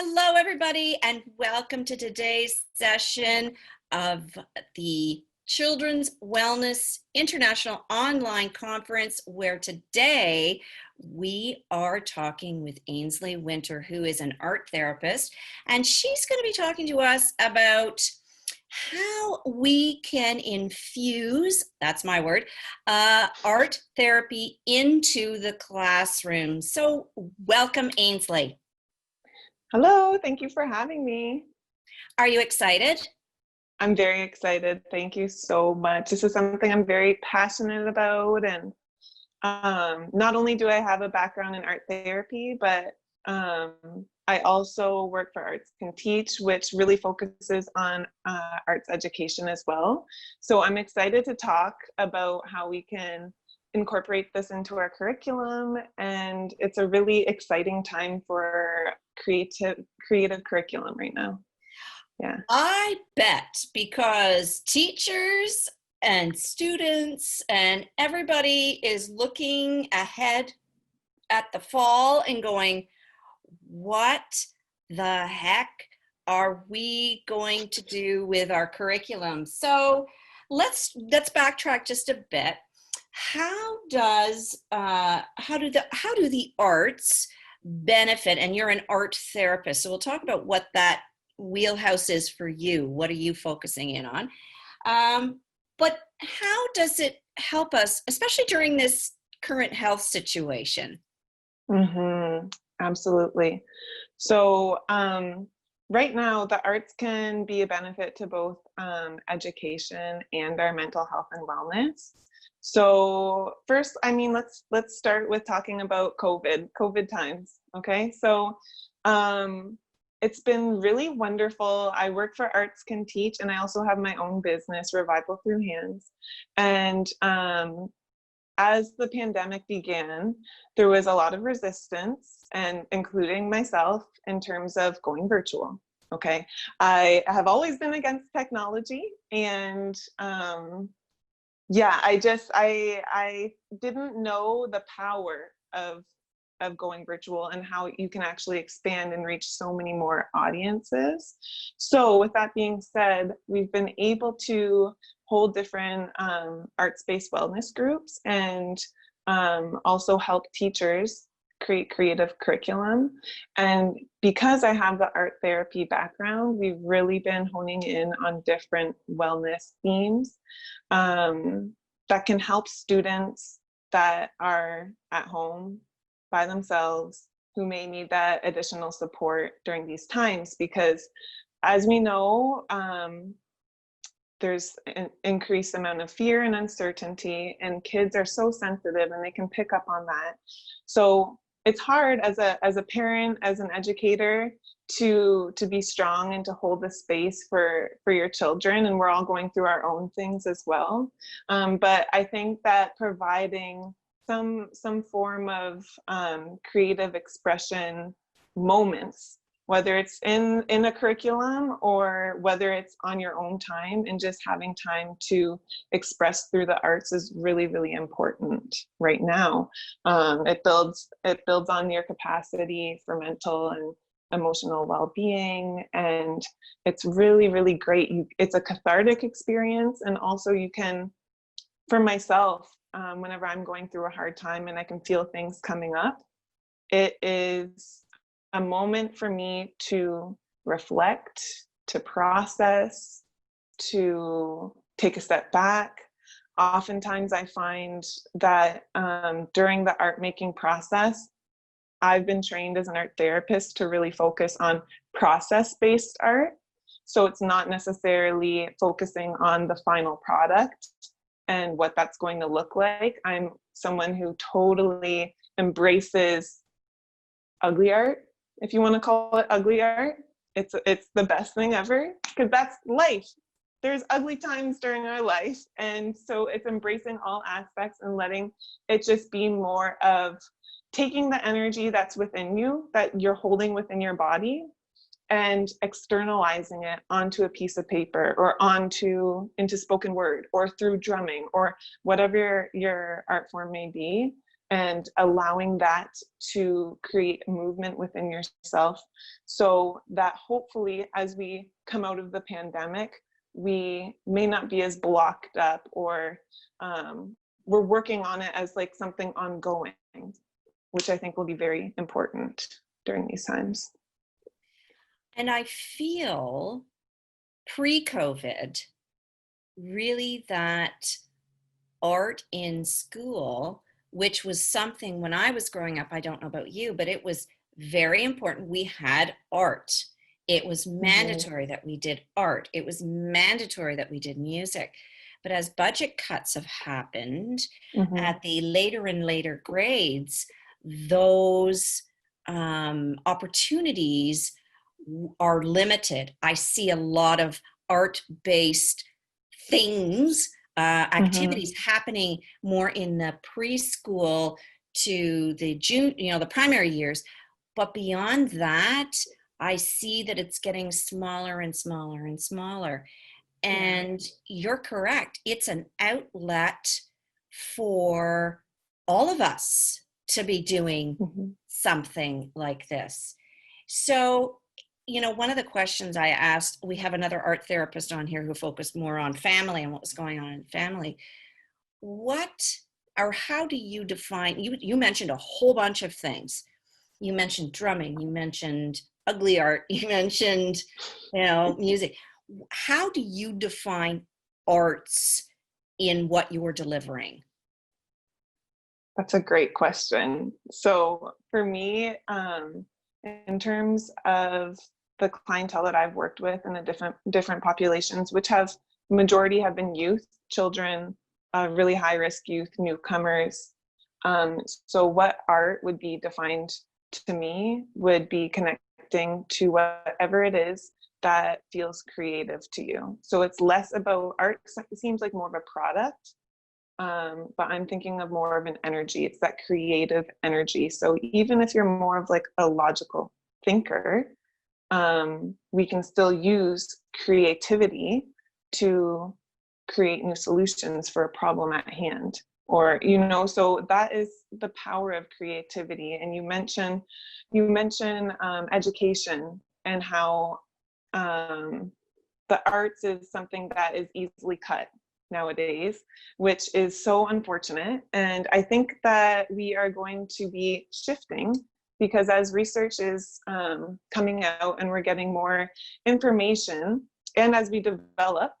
Hello, everybody, and welcome to today's session of the Children's Wellness International Online Conference, where today we are talking with Ainslee Winter, who is an art therapist, and she's going to be talking to us about how we can infuse, that's my word, art therapy into the classroom. So welcome, Ainslee. Hello, thank you for having me. Are you excited? I'm very excited. Thank you so much. This is something I'm very passionate about. And not only do I have a background in art therapy, but I also work for Arts Can Teach, which really focuses on arts education as well. So I'm excited to talk about how we can incorporate this into our curriculum, and it's a really exciting time for creative curriculum right now. Yeah. I bet, because teachers and students and everybody is looking ahead at the fall and going, what the heck are we going to do with our curriculum? So let's backtrack just a bit. How do the arts benefit? And you're an art therapist, so we'll talk about what that wheelhouse is for you. What are you focusing in on? But how does it help us, especially during this current health situation? Absolutely. So right now, the arts can be a benefit to both education and our mental health and wellness. So first, let's start with talking about COVID times. Okay, so it's been really wonderful. I work for Arts Can Teach, and I also have my own business, Revival Through Hands. And as the pandemic began, there was a lot of resistance, and including myself, in terms of going virtual. Okay, I have always been against technology, and I didn't know the power of going virtual and how you can actually expand and reach so many more audiences. So with that being said, we've been able to hold different arts-based wellness groups and also help teachers create creative curriculum. And because I have the art therapy background, we've really been honing in on different wellness themes that can help students that are at home by themselves, who may need that additional support during these times. Because as we know, there's an increased amount of fear and uncertainty, and kids are so sensitive and they can pick up on that. So it's hard as a parent, as an educator, to be strong and to hold the space for your children. And we're all going through our own things as well. But I think that providing some form of creative expression moments, whether it's in a curriculum or whether it's on your own time, and just having time to express through the arts, is really, really important right now. It builds on your capacity for mental and emotional well-being, and it's really, really great. It's a cathartic experience, and also you can, for myself, whenever I'm going through a hard time and I can feel things coming up, it is a moment for me to reflect, to process, to take a step back. Oftentimes I find that during the art making process, I've been trained as an art therapist to really focus on process-based art. So it's not necessarily focusing on the final product and what that's going to look like. I'm someone who totally embraces ugly art, if you want to call it ugly art. It's the best thing ever, because that's life. There's ugly times during our life, and so it's embracing all aspects and letting it just be more of taking the energy that's within you, that you're holding within your body, and externalizing it onto a piece of paper, or into spoken word, or through drumming, or whatever your art form may be. and allowing that to create movement within yourself, so that hopefully as we come out of the pandemic, we may not be as blocked up, or we're working on it as like something ongoing, which I think will be very important during these times. And I feel pre-COVID, really that art in school, which was something when I was growing up, I don't know about you, but it was very important. We had art. It was mandatory that we did art. It was mandatory that we did music. But as budget cuts have happened at the later and later grades, those opportunities are limited. I see a lot of art-based things, activities happening more in the preschool to the the primary years. But beyond that, I see that it's getting smaller and smaller and smaller. And you're correct. It's an outlet for all of us to be doing something like this. So, one of the questions I asked, we have another art therapist on here who focused more on family and what was going on in family. How do you define, you mentioned a whole bunch of things. You mentioned drumming, you mentioned ugly art, you mentioned, music. How do you define arts in what you are delivering? That's a great question. So for me, in terms of the clientele that I've worked with in the different populations, which majority have been youth, children, really high risk youth, newcomers. So what art would be defined to me would be connecting to whatever it is that feels creative to you. So it's less about art. It seems like more of a product, but I'm thinking of more of an energy. It's that creative energy. So even if you're more of like a logical thinker, we can still use creativity to create new solutions for a problem at hand. Or, so that is the power of creativity. And you mention education, and how the arts is something that is easily cut nowadays, which is so unfortunate. And I think that we are going to be shifting, because as research is coming out and we're getting more information, and as we develop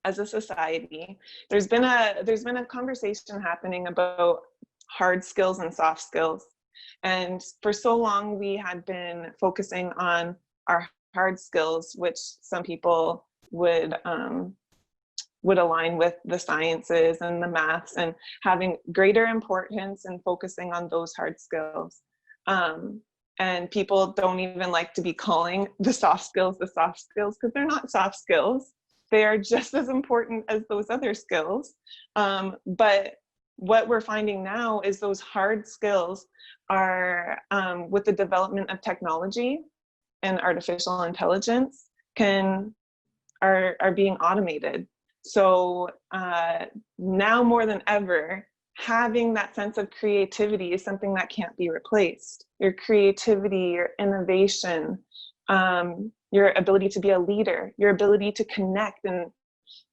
as a society, there's been a conversation happening about hard skills and soft skills. And for so long we had been focusing on our hard skills, which some people would align with the sciences and the maths, and having greater importance and focusing on those hard skills. And people don't even like to be calling the soft skills because they're not soft skills. They are just as important as those other skills. But what we're finding now is those hard skills are, with the development of technology and artificial intelligence, are being automated. So now more than ever, having that sense of creativity is something that can't be replaced. Your creativity, your innovation, your ability to be a leader, your ability to connect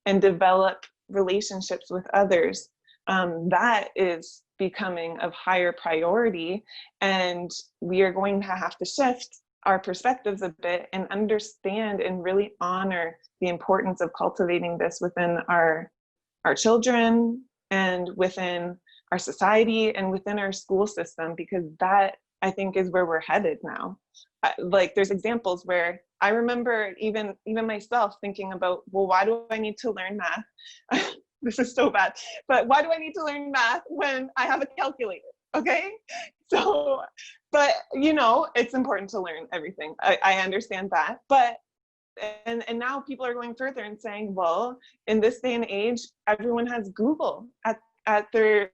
and develop relationships with others, that is becoming of higher priority. And we are going to have to shift our perspectives a bit and understand and really honor the importance of cultivating this within our children and within our society and within our school system, because that, I think, is where we're headed now. Like, there's examples where I remember even myself thinking about, well, why do I need to learn math? This is so bad, but why do I need to learn math when I have a calculator? Okay. So, but it's important to learn everything. I understand that, but and now people are going further and saying, well, in this day and age, everyone has Google at their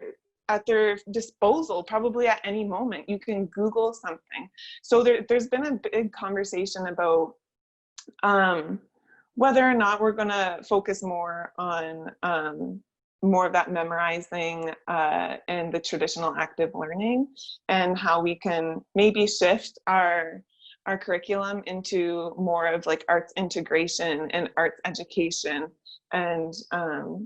disposal. Probably at any moment you can Google something. So there's been a big conversation about whether or not we're going to focus more on more of that memorizing and the traditional active learning, and how we can maybe shift our curriculum into more of like arts integration and arts education, and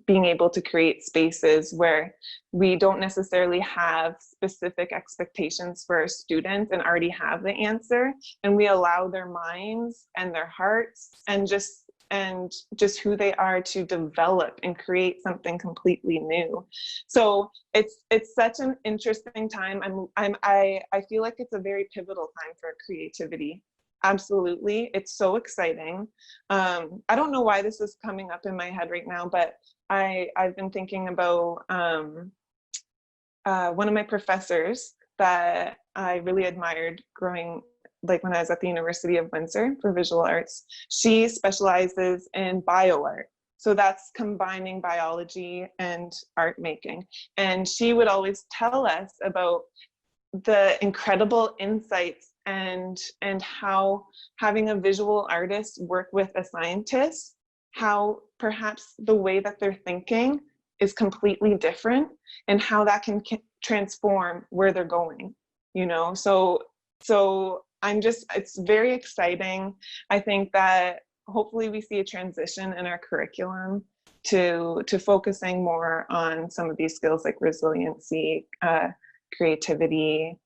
being able to create spaces where we don't necessarily have specific expectations for our students and already have the answer, and we allow their minds and their hearts and just who they are to develop and create something completely new. So it's such an interesting time. I feel like it's a very pivotal time for creativity. Absolutely, it's so exciting. I don't know why this is coming up in my head right now, but I've been thinking about one of my professors that I really admired growing, like when I was at the University of Windsor for visual arts. She specializes in bio art. So that's combining biology and art making. And she would always tell us about the incredible insights and how having a visual artist work with a scientist, how perhaps the way that they're thinking is completely different, and how that can transform where they're going, you know. So it's very exciting. I think that hopefully we see a transition in our curriculum to focusing more on some of these skills like resiliency, creativity,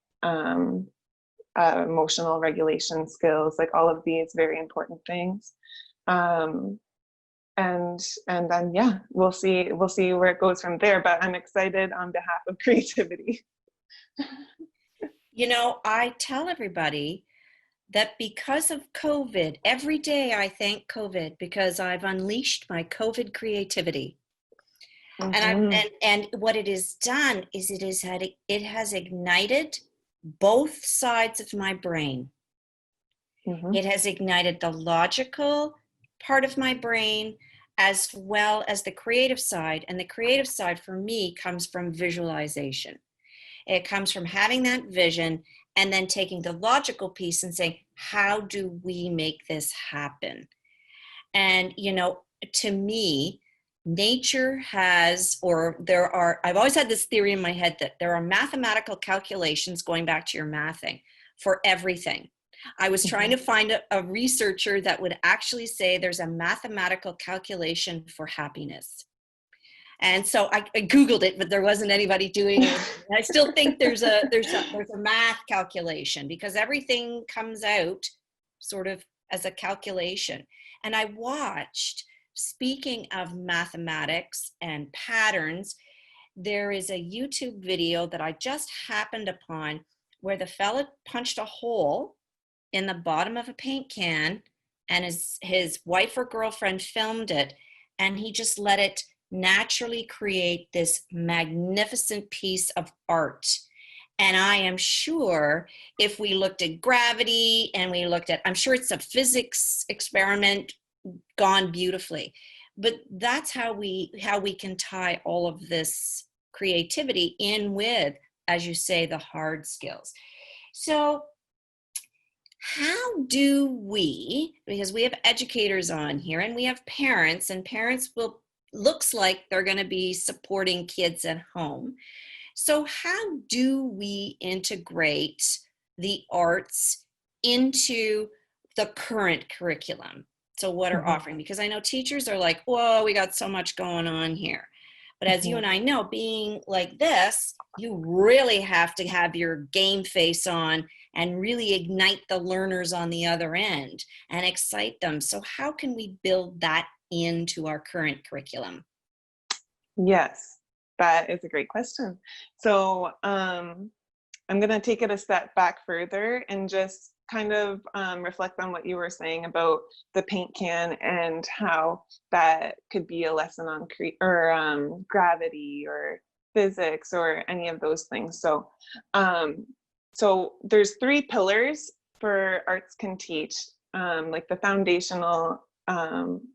emotional regulation skills, like all of these very important things. And then yeah, we'll see where it goes from there. But I'm excited on behalf of creativity. You know, I tell everybody that because of COVID, every day I thank COVID because I've unleashed my COVID creativity. Mm-hmm. And what it has done is it has ignited both sides of my brain. Mm-hmm. It has ignited the logical part of my brain as well as the creative side. And the creative side for me comes from visualization. It comes from having that vision and then taking the logical piece and saying, how do we make this happen? And, you know, to me, nature has, I've always had this theory in my head that there are mathematical calculations, going back to your mathing, for everything. I was trying to find a researcher that would actually say there's a mathematical calculation for happiness. And so I Googled it, but there wasn't anybody doing it. And I still think there's a math calculation, because everything comes out sort of as a calculation. And I watched, speaking of mathematics and patterns, there is a YouTube video that I just happened upon where the fella punched a hole in the bottom of a paint can, and his wife or girlfriend filmed it, and he just let it naturally create this magnificent piece of art. And I am sure if we looked at gravity and I'm sure it's a physics experiment gone beautifully, but that's how we can tie all of this creativity in with, as you say, the hard skills. So how do we, because we have educators on here and we have parents, and parents looks like they're going to be supporting kids at home. So how do we integrate the arts into the current curriculum? So what are offering? Because I know teachers are like, whoa, we got so much going on here. But as you and I know, being like this, you really have to have your game face on and really ignite the learners on the other end and excite them. So how can we build that into our current curriculum? Yes, that is a great question. So I'm going to take it a step back further and just kind of reflect on what you were saying about the paint can and how that could be a lesson on gravity or physics or any of those things. So there's 3 pillars for arts can teach, like the foundational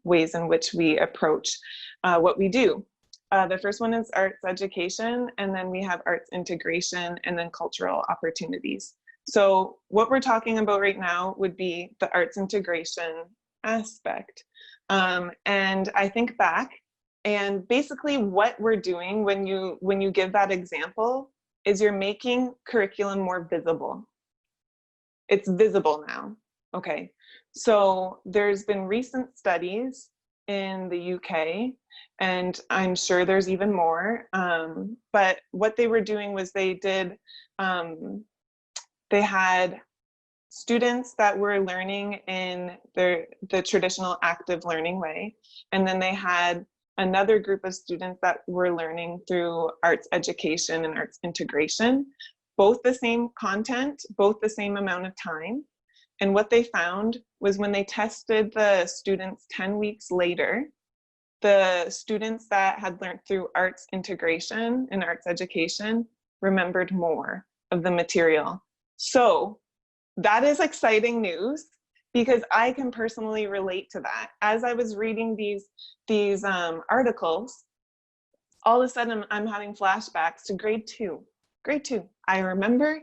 ways in which we approach what we do. The first one is arts education, and then we have arts integration, and then cultural opportunities. So what we're talking about right now would be the arts integration aspect. And I think back And basically what we're doing when you give that example is you're making curriculum more visible. It's visible now. Okay. So there's been recent studies in the UK, and I'm sure there's even more. But what they were doing was they had students that were learning in the traditional active learning way, and then they had another group of students that were learning through arts education and arts integration, both the same content, both the same amount of time. And what they found was when they tested the students 10 weeks later, the students that had learned through arts integration and arts education remembered more of the material. So that is exciting news, because I can personally relate to that. As I was reading these articles, all of a sudden I'm having flashbacks to grade two. Grade two. I remember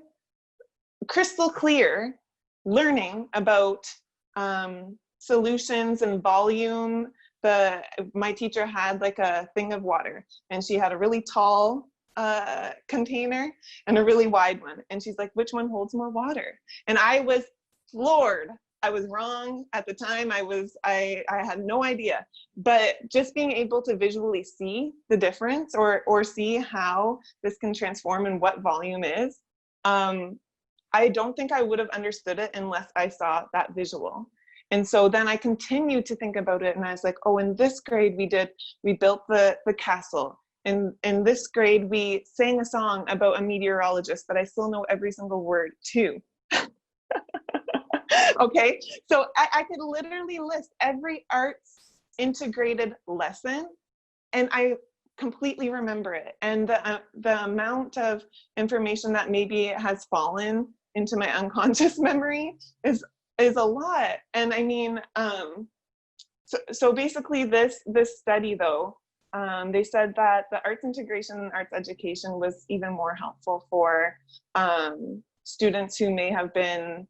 crystal clear learning about solutions and volume. My teacher had like a thing of water, and she had a really tall container and a really wide one, and she's like, which one holds more water? And I was floored. I was wrong at the time. I had no idea, but just being able to visually see the difference, or see how this can transform and what volume is, I don't think I would have understood it unless I saw that visual. And so then I continued to think about it, and I was like, oh, in this grade we built the castle. In this grade, we sang a song about a meteorologist that I still know every single word to. Okay, so I could literally list every arts integrated lesson, and I completely remember it. And the amount of information that maybe has fallen into my unconscious memory is a lot. And I mean, so basically this study though, they said that the arts integration and arts education was even more helpful for students who may have been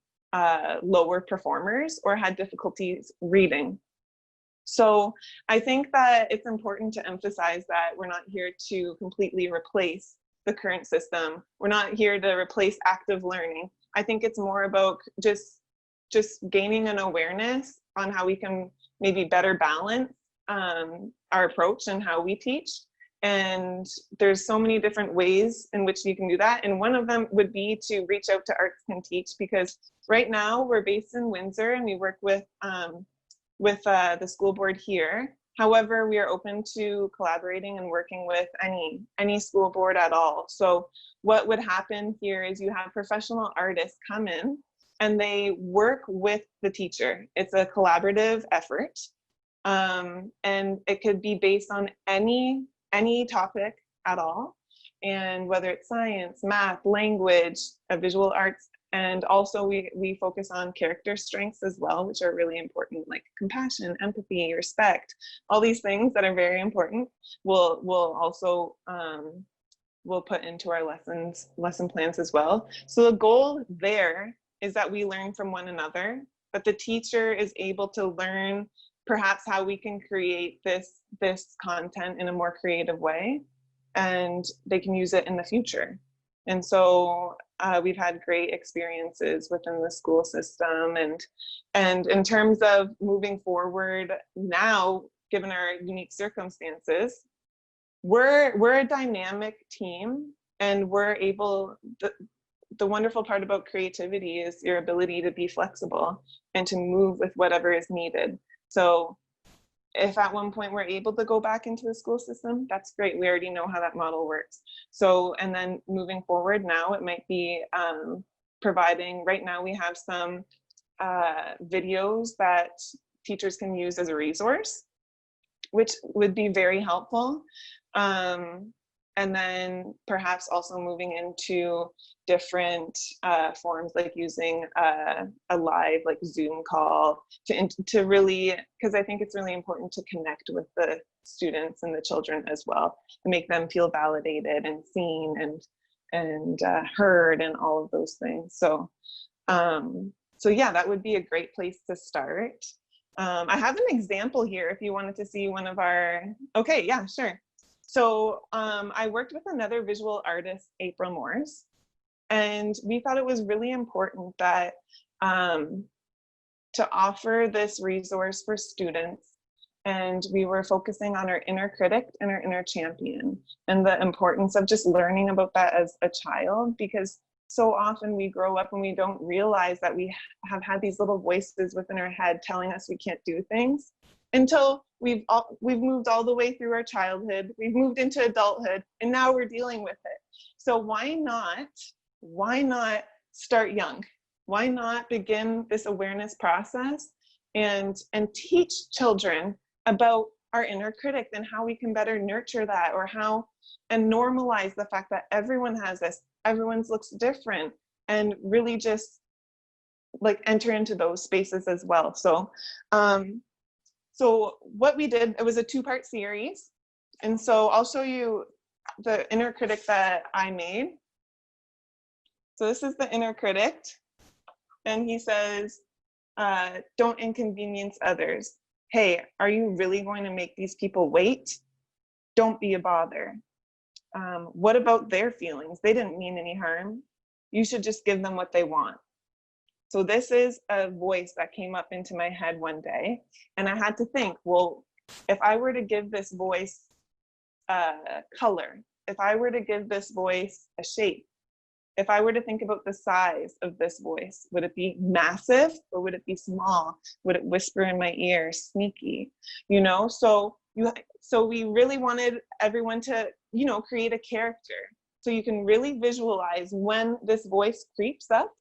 lower performers or had difficulties reading. So I think that it's important to emphasize that we're not here to completely replace the current system. We're not here to replace active learning. I think it's more about just gaining an awareness on how we can maybe better balance our approach and how we teach. And there's so many different ways in which you can do that. And one of them would be to reach out to Arts Can Teach, because right now we're based in Windsor and we work with the school board here. However, we are open to collaborating and working with any school board at all. So what would happen here is you have professional artists come in and they work with the teacher. It's a collaborative effort. And it could be based on any topic at all. And whether it's science, math, language, visual arts, and also we focus on character strengths as well, which are really important, like compassion, empathy, respect, all these things that are very important. We'll also we'll put into our lesson plans as well. So the goal there is that we learn from one another, but the teacher is able to learn perhaps how we can create this content in a more creative way, and they can use it in the future. And so we've had great experiences within the school system, and in terms of moving forward now, given our unique circumstances, we're a dynamic team, and we're able, the wonderful part about creativity is your ability to be flexible and to move with whatever is needed. So if at one point we're able to go back into the school system, that's great. We already know how that model works. So, and then moving forward now, it might be providing, right now we have some videos that teachers can use as a resource, which would be very helpful. And then perhaps also moving into different forms, like using a live, like Zoom call to really, because I think it's really important to connect with the students and the children as well, and make them feel validated and seen and heard and all of those things. So, so yeah, that would be a great place to start. I have an example here if you wanted to see one of our, okay, yeah, sure. So I worked with another visual artist, April Morse, and we thought it was really important that to offer this resource for students. And we were focusing on our inner critic and our inner champion and the importance of just learning about that as a child, because so often we grow up and we don't realize that we have had these little voices within our head telling us we can't do things until we've moved all the way through our childhood, we've moved into adulthood, and now we're dealing with it. So why not start young? Why not begin this awareness process and teach children about our inner critic and how we can better nurture that, or how, and normalize the fact that everyone has this, everyone's looks different, and really just like enter into those spaces as well. So so what we did, it was a 2-part series, and so I'll show you the inner critic that I made. So this is the inner critic, and he says, don't inconvenience others. Hey, are you really going to make these people wait? Don't be a bother. What about their feelings? They didn't mean any harm. You should just give them what they want. So this is a voice that came up into my head one day, and I had to think, well, if I were to give this voice color, if I were to give this voice a shape, if I were to think about the size of this voice, would it be massive or would it be small? Would it whisper in my ear, sneaky? You know, so we really wanted everyone to, you know, create a character. So you can really visualize when this voice creeps up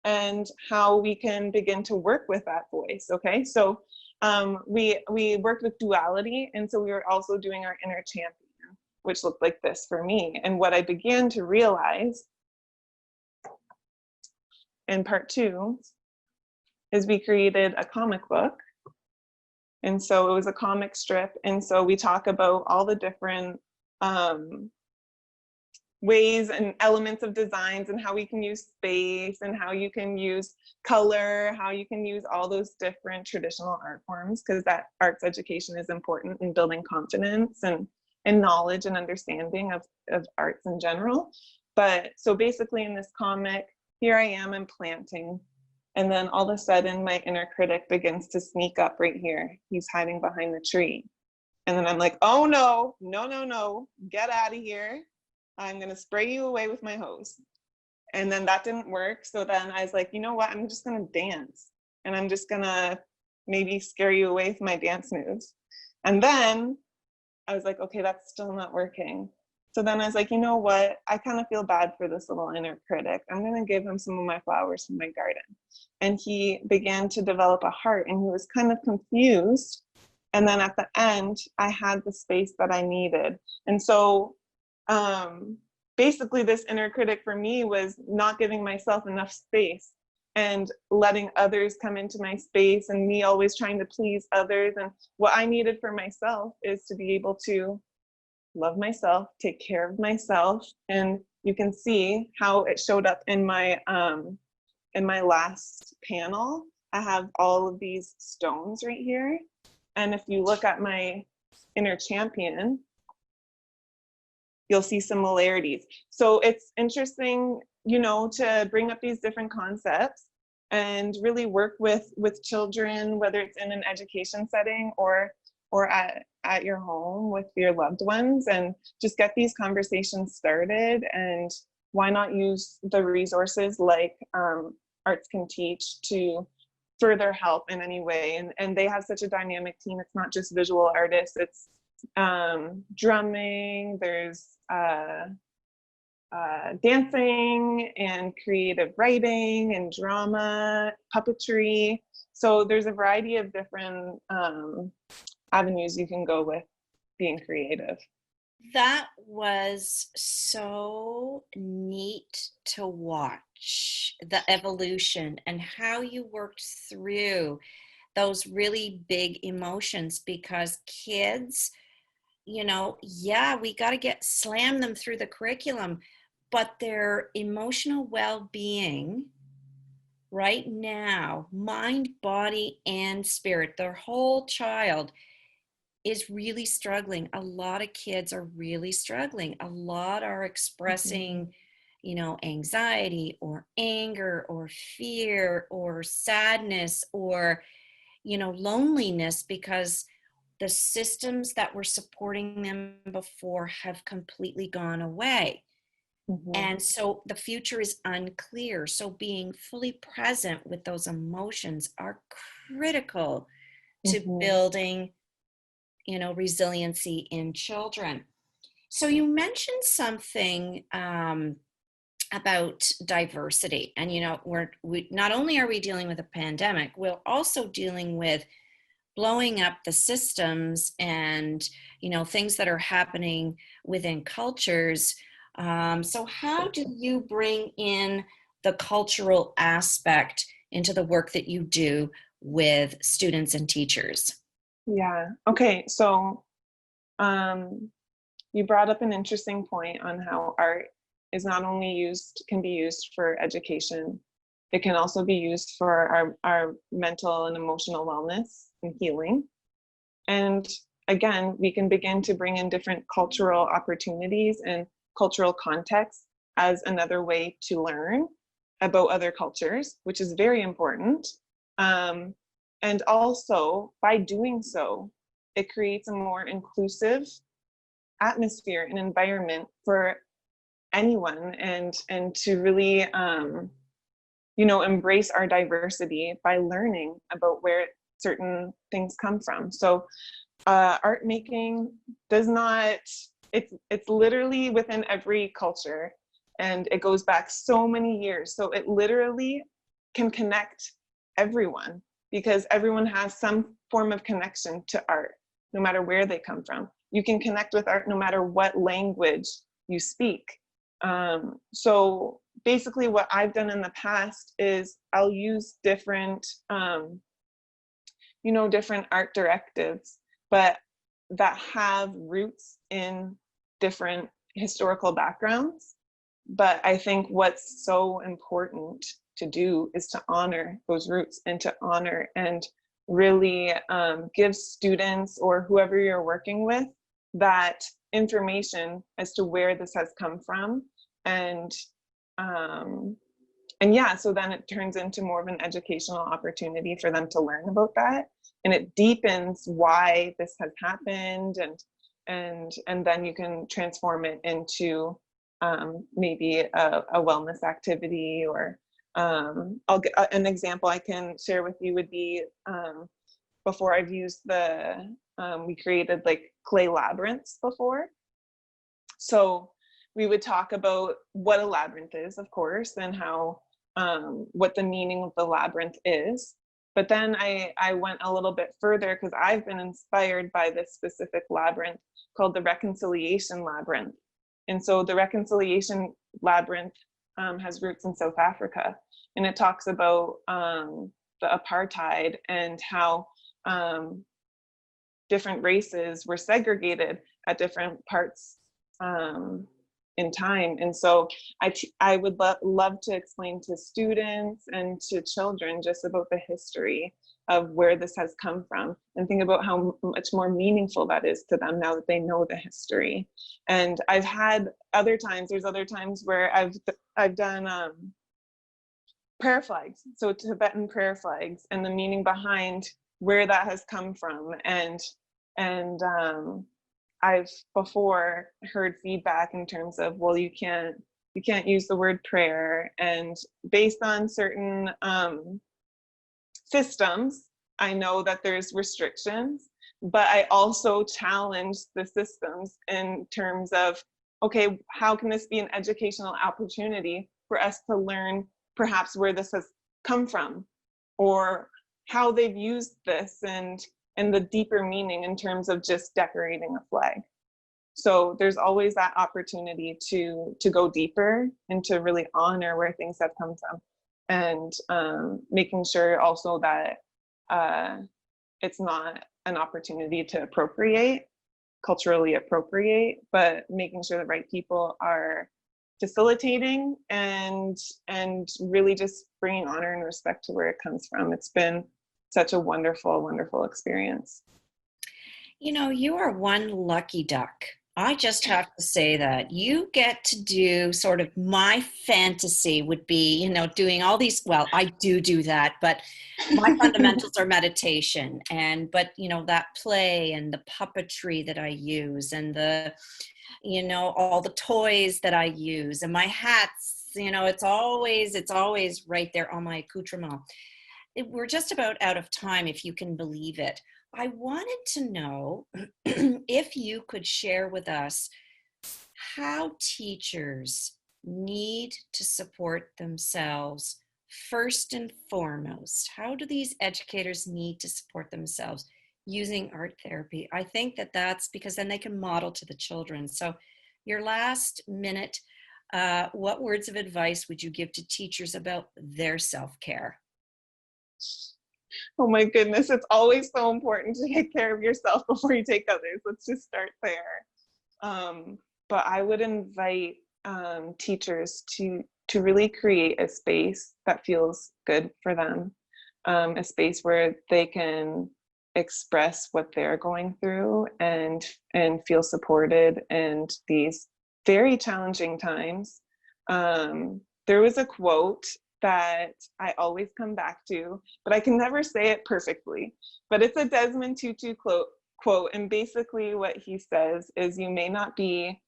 and how we can begin to work with that voice. Okay, so we worked with duality, and so we were also doing our inner champion, which looked like this for me. And what I began to realize in part 2 is we created a comic book. And so it was a comic strip. And so we talk about all the different ways and elements of designs, and how we can use space, and how you can use color, how you can use all those different traditional art forms, because that arts education is important in building confidence and knowledge and understanding of arts in general. But so basically in this comic, here I am, I'm planting. And then all of a sudden my inner critic begins to sneak up right here. He's hiding behind the tree. And then I'm like, oh no, get out of here. I'm gonna spray you away with my hose. And then that didn't work. So then I was like, you know what? I'm just gonna dance. And I'm just gonna maybe scare you away with my dance moves. And then I was like, okay, that's still not working. So then I was like, you know what? I kind of feel bad for this little inner critic. I'm going to give him some of my flowers from my garden. And he began to develop a heart, and he was kind of confused. And then at the end, I had the space that I needed. And so basically this inner critic for me was not giving myself enough space and letting others come into my space, and me always trying to please others. And what I needed for myself is to be able to love myself, take care of myself. And you can see how it showed up in my last panel. I have all of these stones right here. And if you look at my inner champion, you'll see similarities. So it's interesting, you know, to bring up these different concepts and really work with children, whether it's in an education setting or at your home with your loved ones, and just get these conversations started. And why not use the resources like Arts Can Teach to further help in any way. And they have such a dynamic team. It's not just visual artists, it's drumming, there's dancing and creative writing and drama, puppetry. So there's a variety of different avenues you can go with being creative. That was so neat to watch, the evolution and how you worked through those really big emotions, because kids, you know, yeah, we got to slam them through the curriculum, but their emotional well-being right now, mind, body, and spirit, their whole child is really struggling. A lot of kids are really struggling. A lot are Mhm. expressing, anxiety or anger or fear or sadness or, loneliness because the systems that were supporting them before have completely gone away. Mhm. And so the future is unclear. So being fully present with those emotions are critical to Mhm. building, resiliency in children. So you mentioned something about diversity, and we not only are we dealing with a pandemic, we're also dealing with blowing up the systems and things that are happening within cultures. So how do you bring in the cultural aspect into the work that you do with students and teachers? Yeah. Okay. So, um, you brought up an interesting point on how art is not only can be used for education, it can also be used for our mental and emotional wellness and healing. And again, we can begin to bring in different cultural opportunities and cultural contexts as another way to learn about other cultures, which is very important. Um, and also, by doing so, it creates a more inclusive atmosphere and environment for anyone, and to really embrace our diversity by learning about where certain things come from. So art making does not, it's literally within every culture, and it goes back so many years, so it literally can connect everyone, because everyone has some form of connection to art, no matter where they come from. You can connect with art no matter what language you speak. So basically what I've done in the past is I'll use different art directives, but that have roots in different historical backgrounds. But I think what's so important to do is to honor those roots, and to honor and really give students or whoever you're working with that information as to where this has come from. And um, and yeah, so then it turns into more of an educational opportunity for them to learn about that, and it deepens why this has happened, and then you can transform it into maybe a wellness activity. Or I'll get an example I can share with you would be, before I've used we created like clay labyrinths before. So we would talk about what a labyrinth is, of course, and how what the meaning of the labyrinth is. But then I went a little bit further, because I've been inspired by this specific labyrinth called the Reconciliation Labyrinth. And so the Reconciliation Labyrinth has roots in South Africa, and it talks about the apartheid and how different races were segregated at different parts um, in time. And so I would love to explain to students and to children just about the history of where this has come from, and think about how much more meaningful that is to them now that they know the history. And there's other times where I've done prayer flags, so Tibetan prayer flags, and the meaning behind where that has come from. And I've before heard feedback in terms of, well, you can't use the word prayer, and based on certain systems, I know that there's restrictions, but I also challenge the systems in terms of, okay, how can this be an educational opportunity for us to learn perhaps where this has come from, or how they've used this, and the deeper meaning in terms of just decorating a flag. So there's always that opportunity to go deeper and to really honor where things have come from, and making sure also that it's not an opportunity to culturally appropriate, but making sure the right people are facilitating and really just bringing honor and respect to where it comes from. It's been such a wonderful, wonderful experience. You know, you are one lucky duck. I just have to say that you get to do sort of my fantasy would be, doing all these. Well, I do that, but my fundamentals are meditation but, that play and the puppetry that I use and all the toys that I use and my hats, it's always right there on my accoutrement. We're just about out of time, if you can believe it. I wanted to know if you could share with us how teachers need to support themselves first and foremost. How do these educators need to support themselves using art therapy? I think that's because then they can model to the children. So your last minute, what words of advice would you give to teachers about their self-care? Oh my goodness, it's always so important to take care of yourself before you take others. Let's just start there. But I would invite teachers to really create a space that feels good for them, a space where they can express what they're going through and feel supported in these very challenging times. There was a quote that I always come back to, but I can never say it perfectly. But it's a Desmond Tutu quote, and basically what he says is, you may not be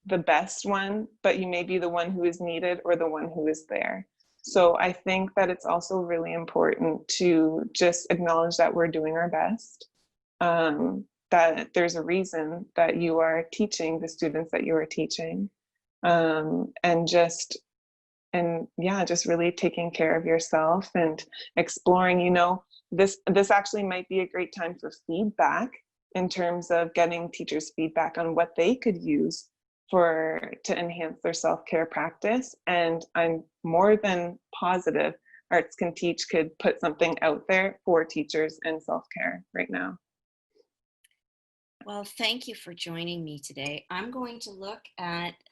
the best one, but you may be the one who is needed or the one who is there. So I think that it's also really important to just acknowledge that we're doing our best, that there's a reason that you are teaching the students that you are teaching, just really taking care of yourself and exploring, this actually might be a great time for feedback in terms of getting teachers feedback on what they could use to enhance their self-care practice. And I'm more than positive Arts Can Teach could put something out there for teachers and self-care right now. Well, thank you for joining me today. I'm going to look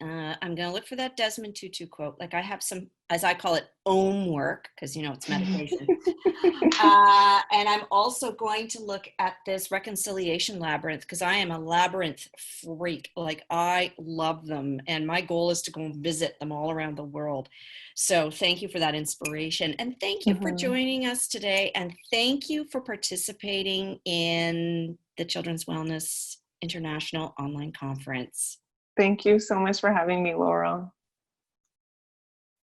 for that Desmond Tutu quote. Like, I have some, as I call it, OM work, because, it's meditation. And I'm also going to look at this Reconciliation Labyrinth, because I am a labyrinth freak. Like, I love them. And my goal is to go and visit them all around the world. So thank you for that inspiration. And thank you for joining us today. And thank you for participating in the Children's Wellness International Online Conference. Thank you so much for having me, Laurel.